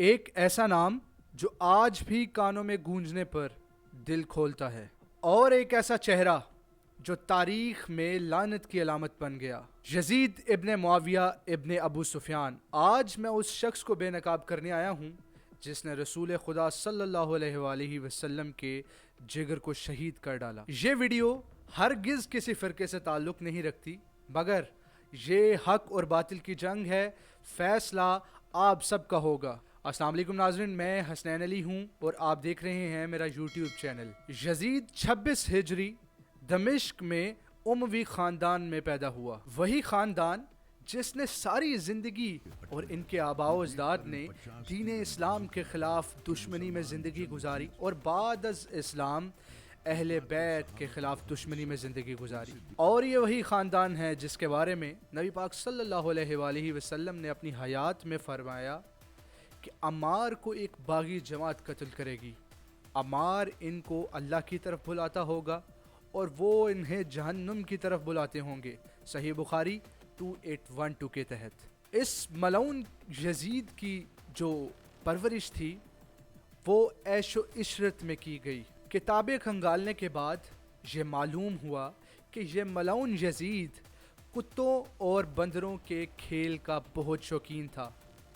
ایک ایسا نام جو آج بھی کانوں میں گونجنے پر دل کھولتا ہے، اور ایک ایسا چہرہ جو تاریخ میں لعنت کی علامت بن گیا، یزید ابن معاویہ ابن ابو سفیان۔ آج میں اس شخص کو بے نقاب کرنے آیا ہوں جس نے رسول خدا صلی اللہ علیہ وآلہ وسلم کے جگر کو شہید کر ڈالا۔ یہ ویڈیو ہرگز کسی فرقے سے تعلق نہیں رکھتی، مگر یہ حق اور باطل کی جنگ ہے، فیصلہ آپ سب کا ہوگا۔ السلام علیکم ناظرین، میں حسنین علی ہوں اور آپ دیکھ رہے ہیں میرا یوٹیوب چینل۔ یزید 26 ہجری دمشق میں اموی خاندان میں پیدا ہوا، وہی خاندان جس نے ساری زندگی اور ان کے آباء و اجداد نے دین اسلام کے خلاف دشمنی میں زندگی گزاری، اور بعد از اسلام اہل بیت کے خلاف دشمنی میں زندگی گزاری۔ اور یہ وہی خاندان ہے جس کے بارے میں نبی پاک صلی اللہ علیہ وآلہ وسلم نے اپنی حیات میں فرمایا کہ عمار کو ایک باغی جماعت قتل کرے گی، عمار ان کو اللہ کی طرف بلاتا ہوگا اور وہ انہیں جہنم کی طرف بلاتے ہوں گے۔ صحیح بخاری 2812 کے تحت اس ملعون یزید کی جو پرورش تھی وہ عیش و عشرت میں کی گئی۔ کتابیں کھنگالنے کے بعد یہ معلوم ہوا کہ یہ ملعون یزید کتوں اور بندروں کے کھیل کا بہت شوقین تھا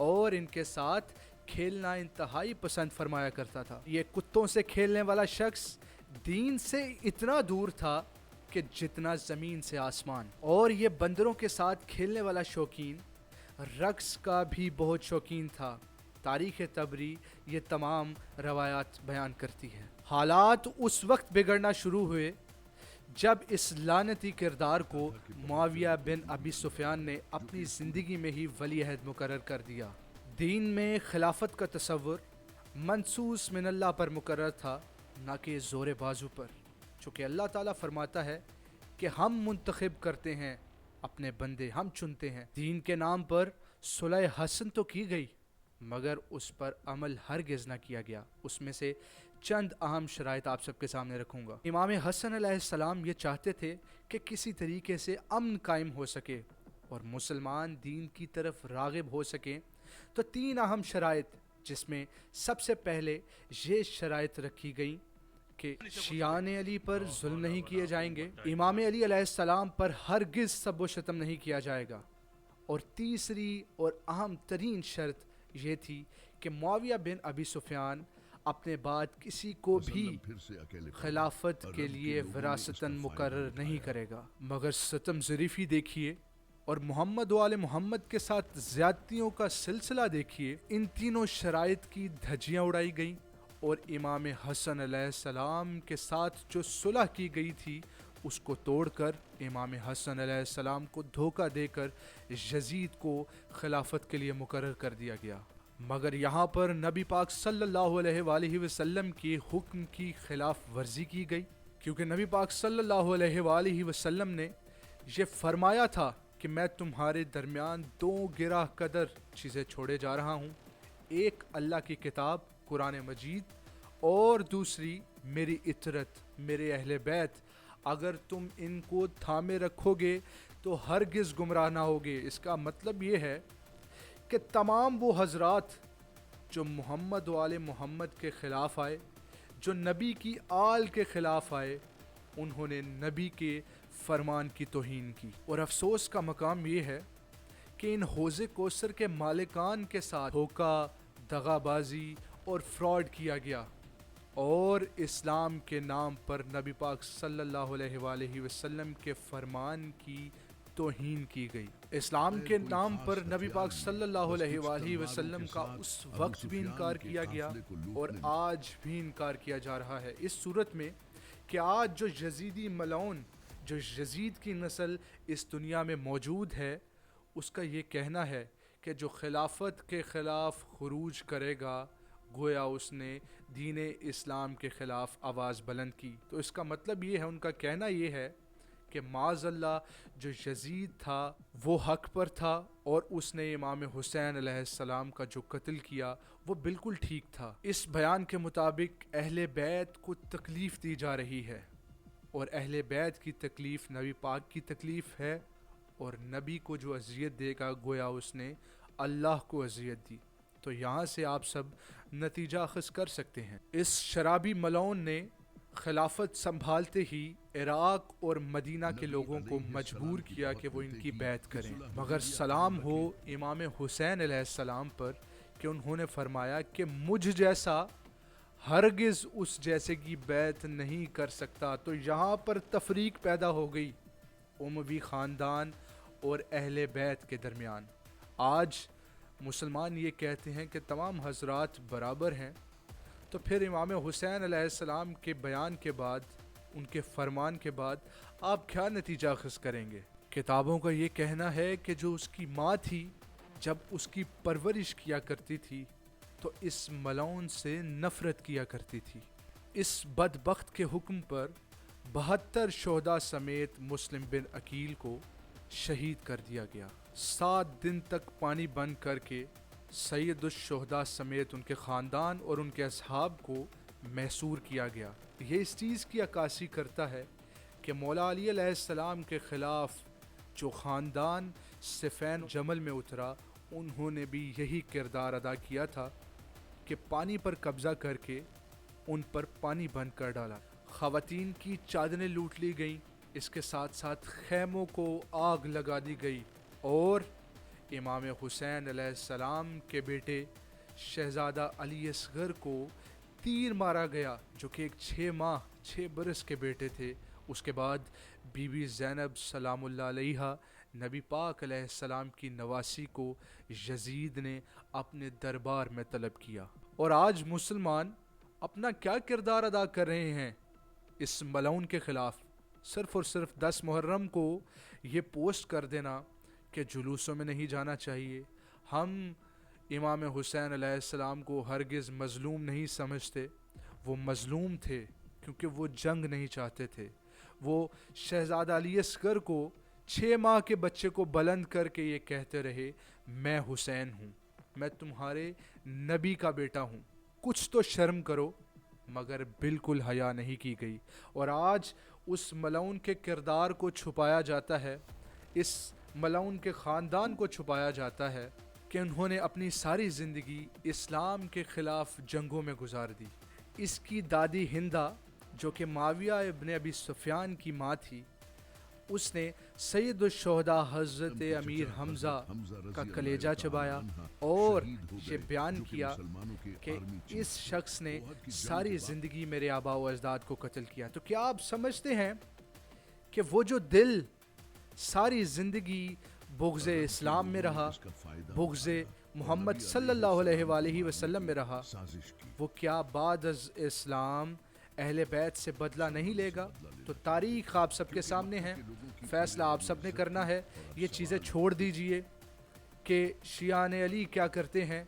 اور ان کے ساتھ کھیلنا انتہائی پسند فرمایا کرتا تھا۔ یہ کتوں سے کھیلنے والا شخص دین سے اتنا دور تھا کہ جتنا زمین سے آسمان، اور یہ بندروں کے ساتھ کھیلنے والا شوقین رقص کا بھی بہت شوقین تھا۔ تاریخ طبری یہ تمام روایات بیان کرتی ہے۔ حالات اس وقت بگڑنا شروع ہوئے جب اس لعنتی کردار کو معاویہ بن ابی سفیان نے اپنی زندگی میں ہی ولی عہد مقرر کر دیا۔ دین میں خلافت کا تصور منصوص من اللہ پر مقرر تھا، نہ کہ زور بازو پر، چونکہ اللہ تعالیٰ فرماتا ہے کہ ہم منتخب کرتے ہیں اپنے بندے، ہم چنتے ہیں۔ دین کے نام پر صلح حسن تو کی گئی مگر اس پر عمل ہرگز نہ کیا گیا۔ اس میں سے چند اہم شرائط آپ سب کے سامنے رکھوں گا۔ امام حسن علیہ السلام یہ چاہتے تھے کہ کسی طریقے سے امن قائم ہو سکے اور مسلمان دین کی طرف راغب ہو سکیں، تو 3 اہم شرائط، جس میں سب سے پہلے یہ شرائط رکھی گئی کہ شیعان علی پر ظلم نہیں کیے جائیں گے، امام علی علیہ السلام پر ہرگز سب و شتم نہیں کیا جائے گا، اور تیسری اور اہم ترین شرط یہ تھی کہ معاویہ بن ابی سفیان اپنے بعد کسی کو بھی خلافت کے لیے وراثتاً مقرر نہیں کرے گا۔ مگر ستم ظریفی دیکھیے اور محمد و آل محمد کے ساتھ زیادتیوں کا سلسلہ دیکھیے۔ ان تینوں شرائط کی دھجیاں اڑائی گئیں اور امام حسن علیہ السلام کے ساتھ جو صلح کی گئی تھی اس کو توڑ کر امام حسن علیہ السلام کو دھوکہ دے کر یزید کو خلافت کے لیے مقرر کر دیا گیا۔ مگر یہاں پر نبی پاک صلی اللہ علیہ وآلہ وسلم کی حکم کی خلاف ورزی کی گئی، کیونکہ نبی پاک صلی اللہ علیہ وآلہ وسلم نے یہ فرمایا تھا کہ میں تمہارے درمیان 2 گراہ قدر چیزیں چھوڑے جا رہا ہوں، ایک اللہ کی کتاب قرآن مجید اور دوسری میری اطرت، میرے اہل بیت۔ اگر تم ان کو تھامے رکھو گے تو ہرگز گمراہ نہ ہوگے۔ اس کا مطلب یہ ہے کہ تمام وہ حضرات جو محمد و آل محمد کے خلاف آئے، جو نبی کی آل کے خلاف آئے، انہوں نے نبی کے فرمان کی توہین کی۔ اور افسوس کا مقام یہ ہے کہ ان حوض کوثر کے مالکان کے ساتھ دھوکہ، دغا بازی اور فراڈ کیا گیا، اور اسلام کے نام پر نبی پاک صلی اللہ علیہ وآلہ وسلم کے فرمان کی توہین کی گئی۔ اسلام کے نام پر نبی پاک صلی اللہ علیہ وآلہ وسلم کا اس وقت بھی انکار کیا گیا اور آج بھی انکار کیا جا رہا ہے، اس صورت میں کہ آج جو یزیدی ملعون، جو یزید کی نسل اس دنیا میں موجود ہے، اس کا یہ کہنا ہے کہ جو خلافت کے خلاف خروج کرے گا گویا اس نے دین اسلام کے خلاف آواز بلند کی۔ تو اس کا مطلب یہ ہے، ان کا کہنا یہ ہے کہ معاذ اللہ جو یزید تھا وہ حق پر تھا اور اس نے امام حسین علیہ السلام کا جو قتل کیا وہ بالکل ٹھیک تھا۔ اس بیان کے مطابق اہل بیت کو تکلیف دی جا رہی ہے، اور اہل بیت کی تکلیف نبی پاک کی تکلیف ہے، اور نبی کو جو اذیت دے گا گویا اس نے اللہ کو اذیت دی۔ تو یہاں سے آپ سب نتیجہ اخذ کر سکتے ہیں۔ اس شرابی ملعون نے خلافت سنبھالتے ہی عراق اور مدینہ کے لوگوں کو مجبور کیا کہ وہ ان کی بیعت کریں، مگر سلام ہو امام حسین علیہ السلام پر کہ انہوں نے فرمایا کہ مجھ جیسا ہرگز اس جیسے کی بیعت نہیں کر سکتا۔ تو یہاں پر تفریق پیدا ہو گئی اموی خاندان اور اہل بیت کے درمیان۔ آج مسلمان یہ کہتے ہیں کہ تمام حضرات برابر ہیں، تو پھر امام حسین علیہ السلام کے بیان کے بعد، ان کے فرمان کے بعد آپ کیا نتیجہ اخذ کریں گے؟ کتابوں کا یہ کہنا ہے کہ جو اس کی ماں تھی جب اس کی پرورش کیا کرتی تھی تو اس ملعون سے نفرت کیا کرتی تھی۔ اس بدبخت کے حکم پر 72 شہداء سمیت مسلم بن عقیل کو شہید کر دیا گیا۔ 7 دن تک پانی بند کر کے سید الشہداء سمیت ان کے خاندان اور ان کے اصحاب کو محصور کیا گیا۔ یہ اس چیز کی عکاسی کرتا ہے کہ مولا علی علیہ السلام کے خلاف جو خاندان صفین جمل میں اترا، انہوں نے بھی یہی کردار ادا کیا تھا کہ پانی پر قبضہ کر کے ان پر پانی بند کر ڈالا۔ خواتین کی چادریں لوٹ لی گئیں، اس کے ساتھ ساتھ خیموں کو آگ لگا دی گئی، اور امام حسین علیہ السلام کے بیٹے شہزادہ علی اصغر کو تیر مارا گیا، جو کہ ایک 6 برس کے بیٹے تھے۔ اس کے بعد بی بی زینب سلام اللہ علیہا نبی پاک علیہ السلام کی نواسی کو یزید نے اپنے دربار میں طلب کیا۔ اور آج مسلمان اپنا کیا کردار ادا کر رہے ہیں اس ملعون کے خلاف؟ صرف اور صرف 10 محرم کو یہ پوسٹ کر دینا کہ جلوسوں میں نہیں جانا چاہیے۔ ہم امام حسین علیہ السلام کو ہرگز مظلوم نہیں سمجھتے، وہ مظلوم تھے کیونکہ وہ جنگ نہیں چاہتے تھے۔ وہ شہزادہ علی اصغر کو 6 ماہ کے بچے کو بلند کر کے یہ کہتے رہے، میں حسین ہوں، میں تمہارے نبی کا بیٹا ہوں، کچھ تو شرم کرو، مگر بالکل حیا نہیں کی گئی۔ اور آج اس ملعون کے کردار کو چھپایا جاتا ہے، اس ملعون کے خاندان کو چھپایا جاتا ہے کہ انہوں نے اپنی ساری زندگی اسلام کے خلاف جنگوں میں گزار دی۔ اس کی دادی ہندہ جو کہ معاویہ ابن ابی سفیان کی ماں تھی، اس نے سید الشہداء حضرت امیر حمزہ کا کلیجہ چبایا اور یہ بیان کیا کہ اس شخص نے ساری زندگی میرے آباء و اجداد کو قتل کیا۔ تو کیا آپ سمجھتے ہیں کہ وہ جو دل ساری زندگی بغض اسلام میں رہا، بغض محمد صلی اللہ علیہ وآلہ وسلم میں رہا، وہ کیا بعد از اسلام اہل بیت سے بدلہ نہیں لے گا؟ تو تاریخ آپ سب کے سامنے ہے، فیصلہ آپ سب نے کرنا ہے۔ یہ چیزیں چھوڑ دیجئے کہ شیعان علی کیا کرتے ہیں،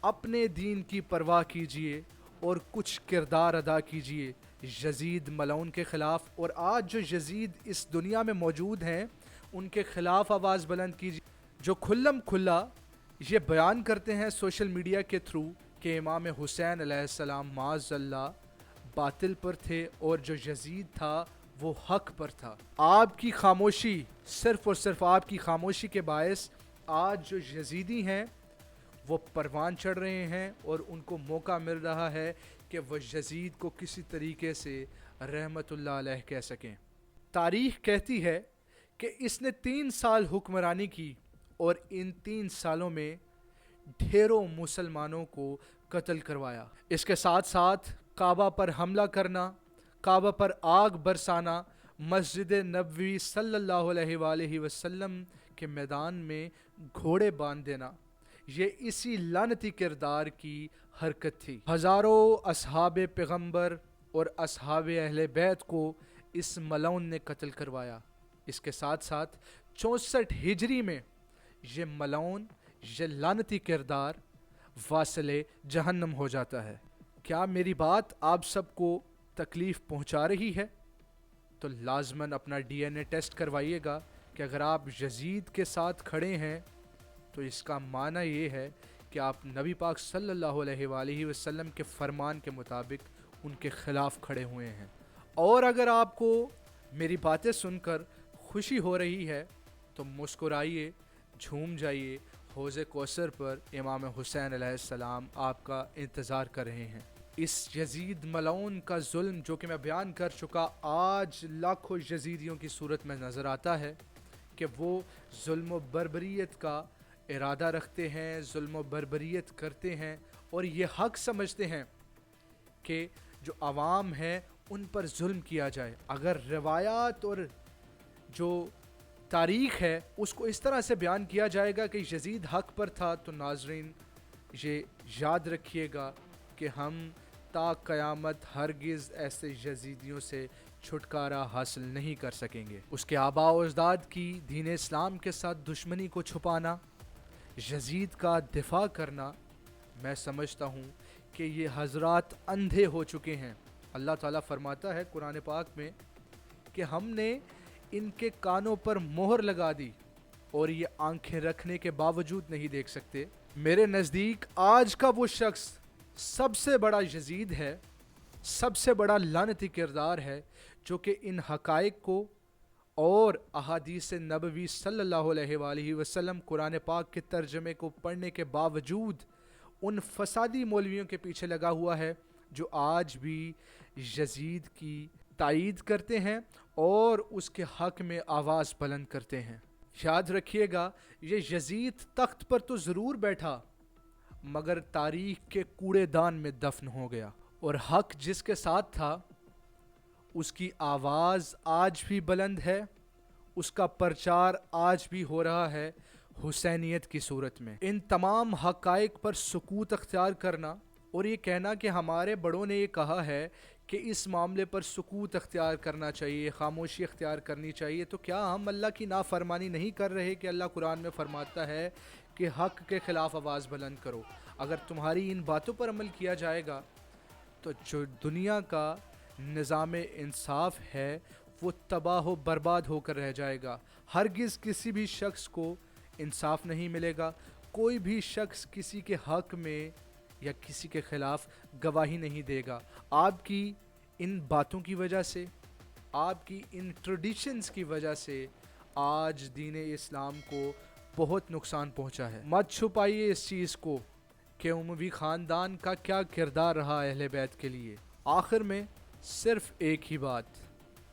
اپنے دین کی پرواہ کیجئے اور کچھ کردار ادا کیجئے یزید ملعون کے خلاف۔ اور آج جو یزید اس دنیا میں موجود ہیں ان کے خلاف آواز بلند کیجئے، جو کھلم کھلا یہ بیان کرتے ہیں سوشل میڈیا کے تھرو کہ امام حسین علیہ السلام معاذ اللہ باطل پر تھے اور جو یزید تھا وہ حق پر تھا۔ آپ کی خاموشی، صرف اور صرف آپ کی خاموشی کے باعث آج جو یزیدی ہیں وہ پروان چڑھ رہے ہیں اور ان کو موقع مل رہا ہے کہ وہ یزید کو کسی طریقے سے رحمت اللہ علیہ کہہ سکیں۔ تاریخ کہتی ہے کہ اس نے 3 سال حکمرانی کی اور ان 3 سالوں میں ڈھیروں مسلمانوں کو قتل کروایا۔ اس کے ساتھ ساتھ کعبہ پر حملہ کرنا، کعبہ پر آگ برسانا، مسجد نبوی صلی اللہ علیہ وآلہ وسلم کے میدان میں گھوڑے باندھ دینا، یہ اسی لعنتی کردار کی حرکت تھی۔ ہزاروں اصحاب پیغمبر اور اصحاب اہل بیت کو اس ملعون نے قتل کروایا۔ اس کے ساتھ ساتھ 64 ہجری میں یہ ملعون، یہ لعنتی کردار واصل جہنم ہو جاتا ہے۔ کیا میری بات آپ سب کو تکلیف پہنچا رہی ہے؟ تو لازماً اپنا DNA ٹیسٹ کروائیے گا کہ اگر آپ یزید کے ساتھ کھڑے ہیں تو اس کا معنی یہ ہے کہ آپ نبی پاک صلی اللہ علیہ وآلہ وسلم کے فرمان کے مطابق ان کے خلاف کھڑے ہوئے ہیں۔ اور اگر آپ کو میری باتیں سن کر خوشی ہو رہی ہے تو مسکرائیے، جھوم جائیے، حوض کوثر پر امام حسین علیہ السلام آپ کا انتظار کر رہے ہیں۔ اس یزید ملعون کا ظلم جو کہ میں بیان کر چکا آج لاکھوں یزیدیوں کی صورت میں نظر آتا ہے کہ وہ ظلم و بربریت کا ارادہ رکھتے ہیں، ظلم و بربریت کرتے ہیں اور یہ حق سمجھتے ہیں کہ جو عوام ہے ان پر ظلم کیا جائے۔ اگر روایات اور جو تاریخ ہے اس کو اس طرح سے بیان کیا جائے گا کہ یزید حق پر تھا، تو ناظرین یہ یاد رکھیے گا کہ ہم تا قیامت ہرگز ایسے یزیدیوں سے چھٹکارا حاصل نہیں کر سکیں گے۔ اس کے آباء و اجداد کی دین اسلام کے ساتھ دشمنی کو چھپانا، یزید کا دفاع کرنا، میں سمجھتا ہوں کہ یہ حضرات اندھے ہو چکے ہیں۔ اللہ تعالیٰ فرماتا ہے قرآن پاک میں کہ ہم نے ان کے کانوں پر مہر لگا دی اور یہ آنکھیں رکھنے کے باوجود نہیں دیکھ سکتے۔ میرے نزدیک آج کا وہ شخص سب سے بڑا یزید ہے، سب سے بڑا لعنتی کردار ہے، جو کہ ان حقائق کو اور احادیث نبوی صلی اللہ علیہ وآلہ وسلم قرآن پاک کے ترجمے کو پڑھنے کے باوجود ان فسادی مولویوں کے پیچھے لگا ہوا ہے جو آج بھی یزید کی تائید کرتے ہیں اور اس کے حق میں آواز بلند کرتے ہیں۔ یاد رکھیے گا یہ یزید تخت پر تو ضرور بیٹھا مگر تاریخ کے کوڑے دان میں دفن ہو گیا، اور حق جس کے ساتھ تھا اس کی آواز آج بھی بلند ہے، اس کا پرچار آج بھی ہو رہا ہے حسینیت کی صورت میں۔ ان تمام حقائق پر سکوت اختیار کرنا اور یہ کہنا کہ ہمارے بڑوں نے یہ کہا ہے کہ اس معاملے پر سکوت اختیار کرنا چاہیے، خاموشی اختیار کرنی چاہیے، تو کیا ہم اللہ کی نافرمانی نہیں کر رہے کہ اللہ قرآن میں فرماتا ہے کہ حق کے خلاف آواز بلند کرو؟ اگر تمہاری ان باتوں پر عمل کیا جائے گا تو جو دنیا کا نظام انصاف ہے وہ تباہ و برباد ہو کر رہ جائے گا۔ ہرگز کسی بھی شخص کو انصاف نہیں ملے گا، کوئی بھی شخص کسی کے حق میں یا کسی کے خلاف گواہی نہیں دے گا۔ آپ کی ان باتوں کی وجہ سے، آپ کی ان ٹریڈیشنز کی وجہ سے آج دین اسلام کو بہت نقصان پہنچا ہے۔ مت چھپائیے اس چیز کو کہ اموی خاندان کا کیا کردار رہا اہل بیت کے لیے۔ آخر میں صرف ایک ہی بات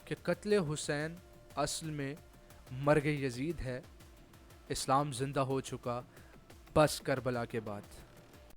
کہ قتل حسین اصل میں مرگ یزید ہے، اسلام زندہ ہو چکا بس کربلا کے بعد۔